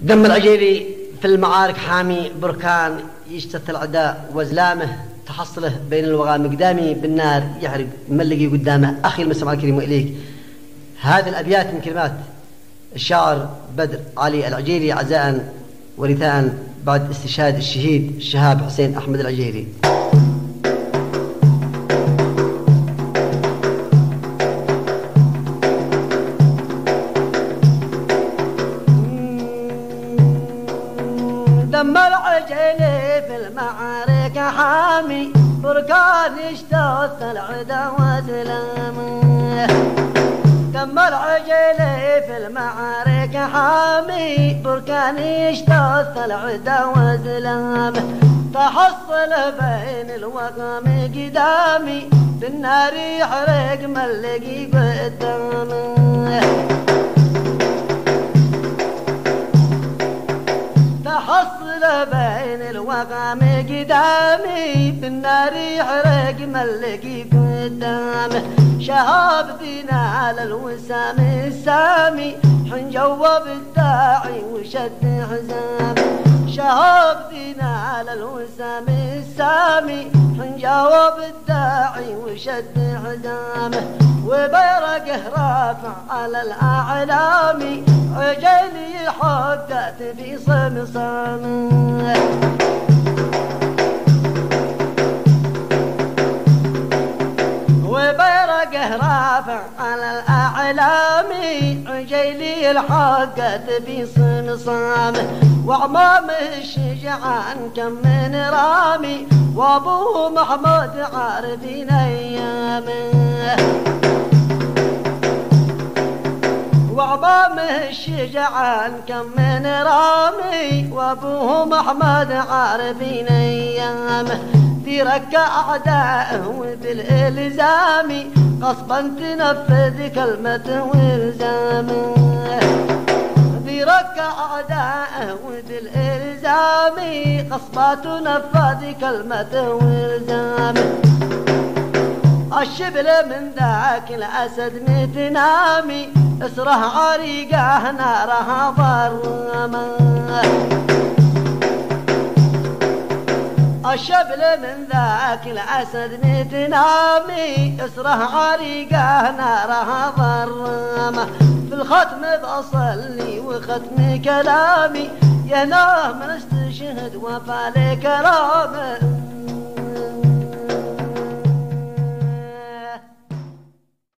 دم العجيري في المعارك حامي بركان يشتت العداء وزلامه تحصله بين الوغى مقدامي بالنار يحرق ملقي قدامه. أخي المستمع الكريم وإليك هذه الأبيات من كلمات الشاعر بدر علي العجيري عزاء ورثاء بعد استشهاد الشهيد الشهاب حسين أحمد العجيري. دم العجيلي في المعارك حامي بركان يشتت العدا وزلامه. دم العجيلي في المعارك حامي بركان يشتت العدا وزلامه. تحصل بين الوغى قدامي بالنار يحرق ملقي قدامه. تحصل بين الوغى قدامي بالنار يحرق ملقي قدامه. شهاب دينا على الوسام السامي حين جوب الداعي وشد حزامه. شهاب دينا على الوسام السامي حين جوب الداعي وشد حزامه. وبيرقه رافع على الأعلام عجيلي حقت في صمصامه. وبيرقه رافع على الأعلام عجيلي الحقت في صمصامه. وعمامه الشجعان كم من رامي وابوه محمود عارفين ايامه. وعظامه الشجعان كم من رامي وابوه محمد عارفين ايامه. في ركع اعدائه بالالزام قصبا تنفذ كلمته والزامه. في ركع اعدائه بالالزام قصبا تنفذ كلمته والزامه. الشبل من ذاك الاسد متنامي اسره عريقه نارها ضرمه. الشبل من ذاك الاسد متنامي اسره عريقه نارها ضرمه. في الختم بصلي وختم كلامي ينام استشهد وفالي كرامه.